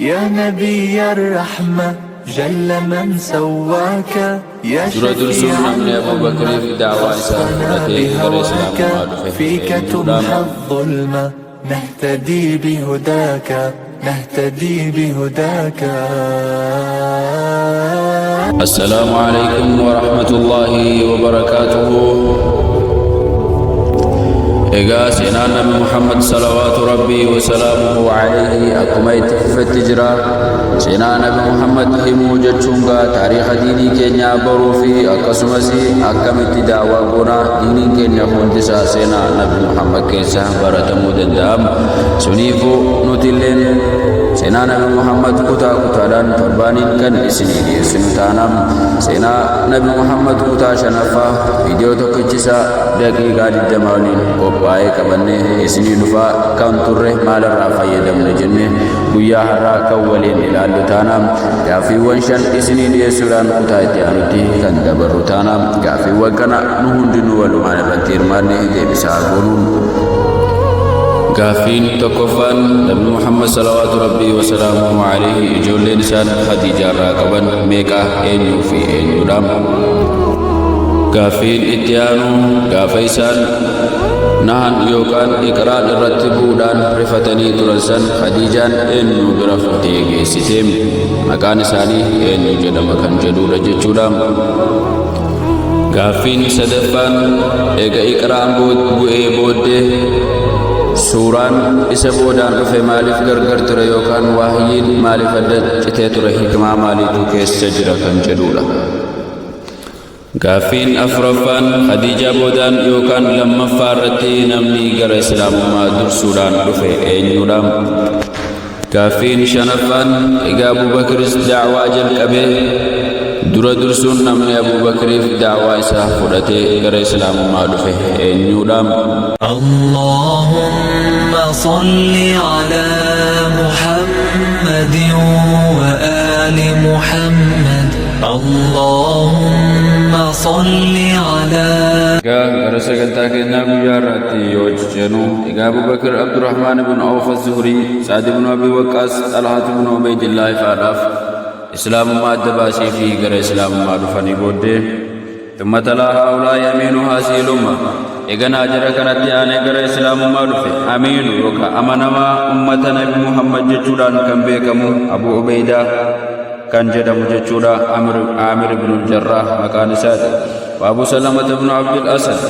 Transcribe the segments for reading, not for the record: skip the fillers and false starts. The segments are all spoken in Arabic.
يا نبي الرحمة جل من سواك يا شفيع الأمة بهواك فيك تمحى الظلمة نهتدي بهداك نهتدي بهداك. السلام عليكم ورحمة الله وبركاته. إيجا سينا نبي محمد صلوات ربي وسلامه عليه أكميت في التجرى سينا نبي محمد همو جتشونغا تاريخ ديني كينيا بروفي أكسمسي أكمت دعوة قنا ديني كينيا خندسا سينا نبي محمد كيسا برتمو دندام سنيفو نتلين سينا نبي محمد كتا كتادان تربانين كان إسنيني سنتانام سينا نبي محمد كتا شنفا فيديو تكتشسا دقيقة الدمانين وباي كبني إسني نفا كان تره مال الرافع يدمن جنة بيا هرا كولين إلى اللتانام كافي وانشان إسني ليسوران كتايتي أنتي كان دبرتانام كافي وكنا نهندن ولمان الرتير ماني دبساغونون كافين تكفان نبي محمد صلوات ربي وسلامه عليه إجول لنسان خديجة راكبان ميكا إنيو في إنيو دام كافين إتيانو كافيسان نحن يوكان إقرار الرتبودان رفتني ترسن خديجان إنو برفتي جيسيتم مكان ساني إنو جدام كان جدود جدودام كافين سدفان إيقا إقرام بود سوران إسا بودان رفع مالف غرغر تر يوكان واحيين مالف الدد چته تر حكما مالتو كيس سجرا كان جدودا غافين أفرفان خديجة بودان يوكان لما فارتي نمني غر إسلام ما در سوران رفع إنيودام غافين شنفان إغا أبو بكر دعوة جل كبه درا درسون نمني أبو بكر في دعوة إسا فرتي غر إسلام ما رفع إنيودام. اللهم صل على محمد وآل محمد اللهم صل على رسالة كنا بجارتي يوجنو أبو بكر عبد الرحمن بن عوف الزهري سعد بن أبي وقاص طلحة بن عبيد الله فالاف إسلام ما دباسي في غير إسلام ما دفني بوده ثم تلا هؤلاء يمينها سيلما إغنى أجر كانت يعني غير إسلام ما دفه أمين وكا أمانما أمة نبي محمد جتودان كان بيكمو أبو عبيدة كان جدام جتودا عامر بن الجراح مكان ساد وأبو سلمة بن عبد الأسد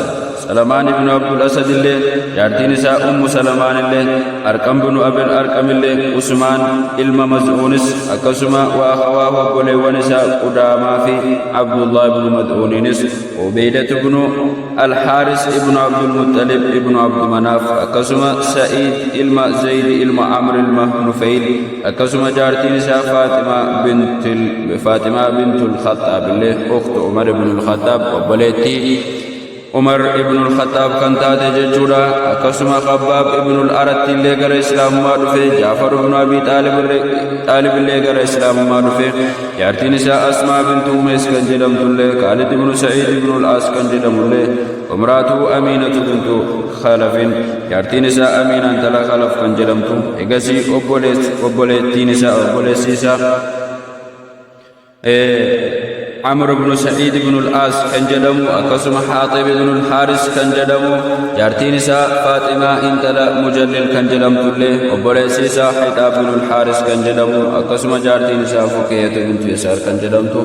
سلمان بن عبد الأسد اللي جارتي نساء أم سلمان اللي أرقم بن أبي الأرقم اللي عثمان علم مزعونس أكسما وأخواه وقلي ونساء قداما في عبد الله بن مدعونس وبيدة بن الحارس ابن عبد المطلب ابن عبد مناف أكسما سعيد علم زيد علم عمرو علم نفيل أكسما جارتي نساء فاطمة بنت الخطاب اللي أخت عمر بن الخطاب وبليتي عمر ابن الخطاب كان تاتي ججودا أكسما خباب ابن الأرت اللي غير إسلام ما دفه جعفر بن أبي طالب اللي غير إسلام ما دفه يارتي نساء أسماء بنت أميس كان جدم تله خالد بن سعيد بن العاص كان جدم له ومراته أمينة بنت خلف يارتي نساء أمينة تلا خلف كان جدم تو إغسي أبوليتي نساء أبوليسيسا عمرو بن سعيد بن العاص كان جدمو أقسم حاطب بن الحارس كان جدمو جارتي نساء فاطمة انتلا مجلل كان جدم تله وبرسيسا حطاب بن الحارس كان جدمو أقسم جارتي نساء فكية بنت يسار كان جدمتو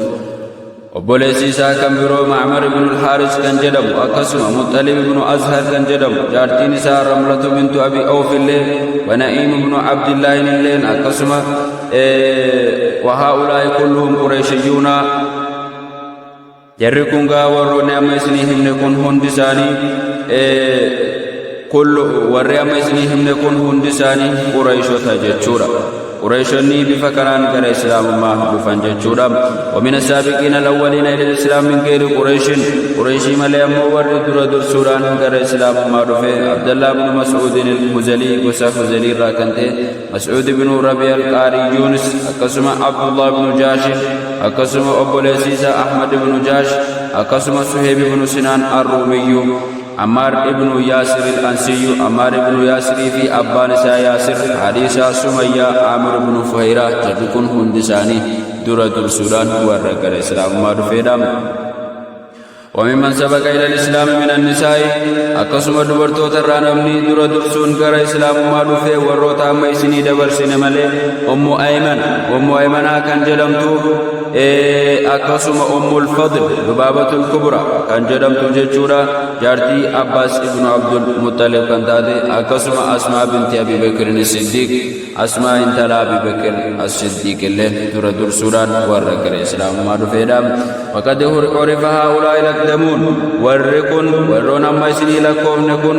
وبرسيسا كان برو معمر بن الحارس كان جدمو أقسم مطلب بن أزهر كان جدمو جارتي نساء رملة بنت أبي أوف الليل ونعيم بن عبد الله الليل أقسم وهؤلاء كلهم قريشيون jarri kun gaa warroonni amma isinii himne kun hundi isaanii warri amma isinii himne kun hundi isaanii qurayshota jechuudha. قريشني بفكران كر إسلام ما بفن جدّودا ومن السابقين الأولين إلى الإسلام من غير قريش مليم ورد درسوران كر إسلام ما رفع عبد الله بن مسعود المزلي وساف زلي راكنته مسعود بن ربيع القاري يونس أقسم عبد الله بن جاش أقسم أبو العزيز أحمد بن جاش أقسم سهيب بن سنان الرومي عمار ابن ياسر الأنسي عمار ابن ياسر في أبان ياسر حديث سمية عامر بن فهيرة جدكن هندساني درة السودان ورق الإسلام ما رفيدام وممن سبق إلى الإسلام من النساء أقسم دبرتو ترانمني درة السون كر إسلام ما رفي وروتا ميسني دبر سينمالي أم أيمن كان جلمتو أقسم أم الفضل لبابة الكبرى كان جلمتو ججورا جارتي عباس ابن عبد المطلب كان تاتي أقسم أسماء بنت أبي بكر الصديق أسماء انت أبي بكر الصديق اللي درة السودان ورق الإسلام ما رفيدام وقد عرف هؤلاء الأقدمون ورون أما يسني لكم نكون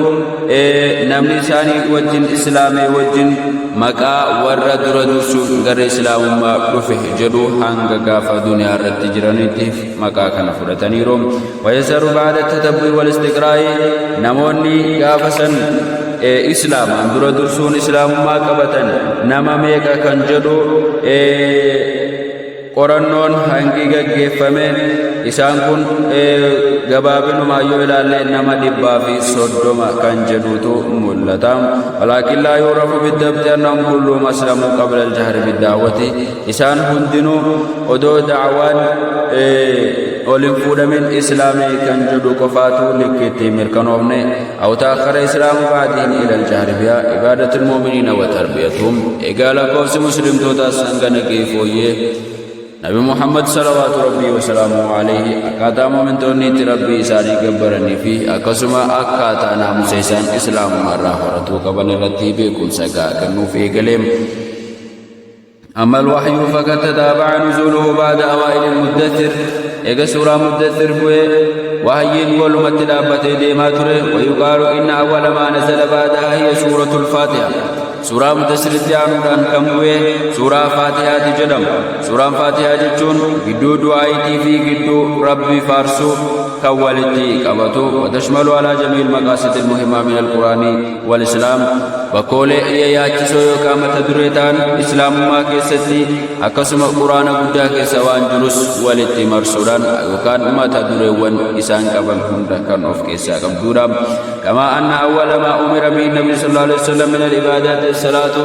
نمني ساني وجن إسلامي وجن مكا ورد ردوسو غير إسلام ما رفه جدو هنگ غافة دنيا رتجرانيتي مكا كان فرطاني روم ويسر بعد التتبع والاستقراء نموني غافة إسلام ردوسون إسلام ما قبطن نما ميكا كان جدو قرنون هنگي گفمه إسان كن غبابن ما يولال نما دبا في صدوما كان جدوتو ملتام ولكن لا يعرف بالضبط أنهم كلهم أسلموا قبل الجهر بالدعوة إسان هندنو ودو دعوان أولنفود من إسلامي كان جدو كفاتو لكتي مركنومني أو تأخر إسلام بعدين إلى الجهر بها عبادة المؤمنين وتربيتهم إقال قوس مسلم توتا سنغن كيفويه نبي محمد صلوات ربي وسلامه عليه أكاتا مومنتوني ربي ساري قبرني فيه أكسما أكاتا نام سيسان إسلام مرة ورتو قبل رتيبي كن سقا كنو في قليم أما الوحي فقد تتابع نزوله بعد أوائل المدثر إيقا سورة مدثر بوي وحيين ولمت دابته ديما تره ويقال إن أول ما نزل بعدها هي سورة الفاتحة سورة مدثر الدعانودان كموه سورة فاتحة جدم سورة فاتحة جتون قدو دعايتي في قدو ربي فارسو كوالتي كبتو وتشمل على جميع المقاصد المهمة من القرآن والإسلام وقول إياتيسو يوكامة دريتان إسلام ما كيستي أقسم القرآن قدا كيسوان جلس والتي مرسولان وكان ما تدريوان إسان كبن هندا كان أوف كيسا كبدورا كما أن أول ما أمر به النبي صلى الله عليه وسلم من العبادات الصلاة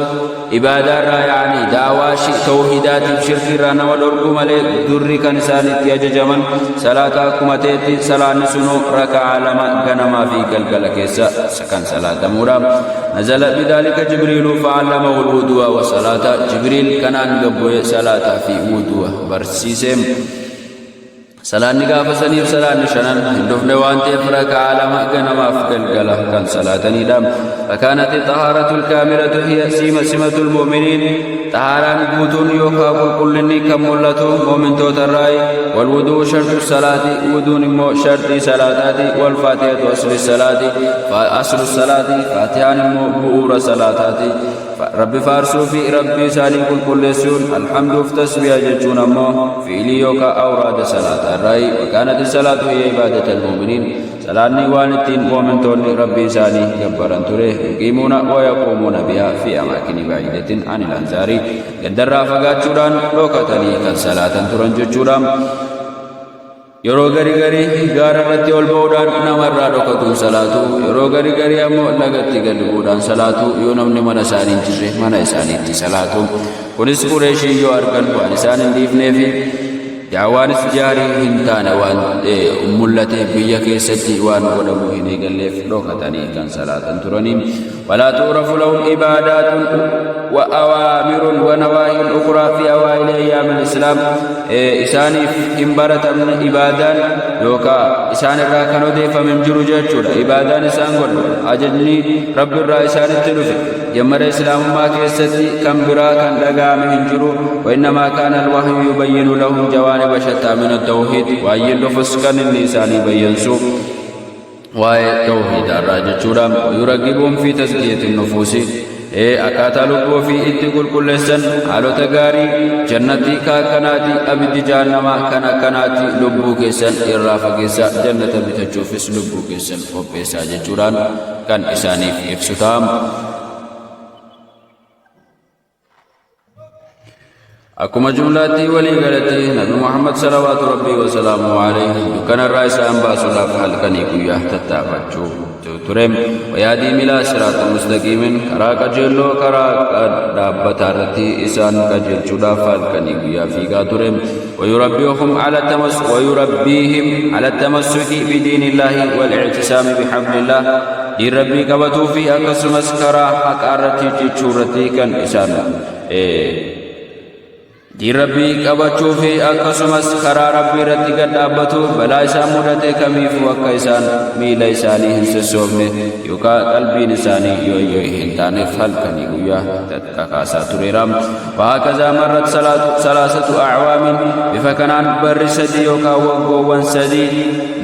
عبادة يعني دعوة توحيدات شرك رانا ودركم عليه دري كنسان يججمن صلاة كمتيتي صلاة نسنو ركع لما غنما في قلقل كيسا سكن صلاة مورا نزل بذلك جبريل فعلمه الوضوء والصلاة جبريل كان قبوه صلاة في وضوء برسيسم صلاة نقاف سنيف صلاة نشنن هندوف نوانتي فرق عالم غنما فقل قلق كان صلاة ندام فكانت الطهارة الكاملة هي سمة المؤمنين طهارة قوتون يوخاف كلني كمولته مؤمن توتراي والوضوء شرط الصلاة وضوء مو شرط صلاة والفاتحة أصل الصلاة فأصل الصلاة فاتحة مو بؤور صلاة ربي فارسو في ربي سالي كل سون الحمد فتسبيح جتون مو في ليوكا أوراد صلاة الرأي وكانت الصلاة هي عبادة المؤمنين صلاة وانتين مؤمن توني ربي سالي جبران تره يقيمون ويقومون بها في أماكن بعيدة عن الأنصار قدر رافقات جوران لوكتني كان صلاة ترن جتشورام yeroo gari gaararratti ol ba'uudhaan namarraa dhokatuun salaatu yeroo gari ammoo lagatti gad bu'uudhaan salaatu yoo namni mana isaanii hin jirre mana isaaniitti salaatu kunis qureeshii yoo argan waan isaan hin dhiifneefi daawaanis jaarii hin taane waan mul'ate biyya keessatti waan godhamu hin eegalleef dhokatanii kan salaatan turanii ولا تعرف لهم عبادات وأوامر ونواهي أخرى في أوائل أيام الإسلام إساني إمبارة من إبادان يوكا إسان الراكنو ديفا من جرو جاتشورا إبادان إسان قل أجلني رب الرئيسان التلوفي جمر إسلام ما كيستي كم برا كان لقام من جرو وإنما كان الوحي يبين لهم جوانب شتى من التوحيد وأين لفسكن النسان يبينسو توحيد الراجل ويرغبهم في تزكية النفوس أكاتا لبو في إتقل كل سن على تغاري جنتي كاكناتي أبد جانما كناتي لبو كيسن إرافة كيسا جنة بتجوفس لبو كيسن وبيسا ججوران كان إساني في إفسطام أكما جملاتي ولي قالتي نبي محمد صلوات ربي وسلامه عليه كان الرئيس أنباس الله فهل يكويا تتابعجو ترم ويادي ملا صراط المستقيم كراك جلو كراك دابتارتي إسان كجل جدا فهل يكويا فيك ترم ويربيهم على التمسك بدين الله والاعتصام بحبل الله دين ربي قبطوا في أقسم اسكرا حق أرتي جيشورتي كان إسان دين ربي قبطوا في أقسم اسكرا ربي رتي قد أبطوا بلا إسان مدتي كميف وكا إسان ميلا إساني هنسسومني يوكا قلبي نساني هنتاني فالكني قويا تتكاكاسا تريرام وهكذا مرت ثلاثة أعوام بفكنان برسدي يوكا وقوان سدي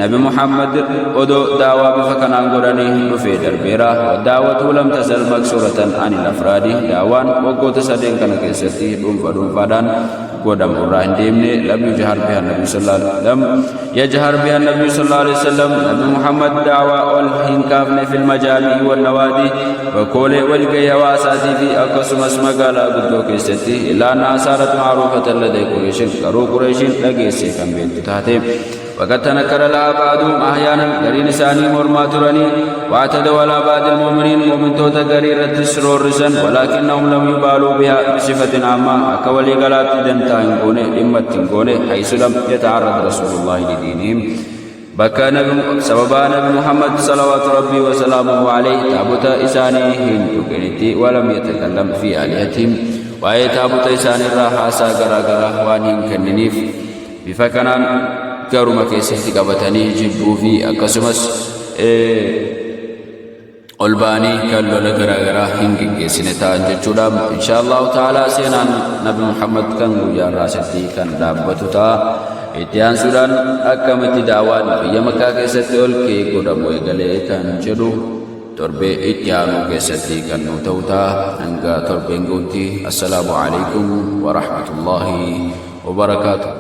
نبي محمد ودو دعوة بفكنان قراني نفي دربيرا والدعوة لم تزل مكسورة عن الأفراد دعوان وقوت سدين كان كيستي دون فادان قدام الرحن ديمني لم يجهر بها النبي صلى الله عليه وسلم يجهر بها النبي صلى الله عليه وسلم نبي محمد دعوة والهنكافن في المجامع والنوادي وقول والقيا واساتي في أقسم اسمقالا قدو كيستي إلا أنها صارت معروفة لدي قريش قرو قريش لقيسي كان بيت تحتهم وقد تنكر لها بعضهم أحيانا قرين ساني مرماتراني واعتدوا على بعض المؤمنين مؤمن توتا قريرة السرور رسن ولكنهم لم يبالوا بها بصفة عامة أكولي قلات دنتاين قوني لمت قوني حيث لم يتعرض رسول الله لدينهم بكى سببا نبي محمد صلوات ربي وسلامه عليه تابوت إسانيهم تقنتي ولم يتكلم في آلهتهم وأي تابوت إسان الراحة ساقرا قرا وانهم كننيف بفكنان كارما كيسيتي قبطاني جبو في أقسمس ألباني كالو لغرا غرا هنگي كيسينتا جچودام إن شاء الله تعالى سينان نبي محمد كان وجار راستي كان دابتوتا اتيان سودان أكامت دعوان في مكة كيستي والكي قدام ويغالي كان جدو تربي اتيانو كيستي كان نوتوتا ننگا تربي نغوتي السلام عليكم ورحمة الله وبركاته.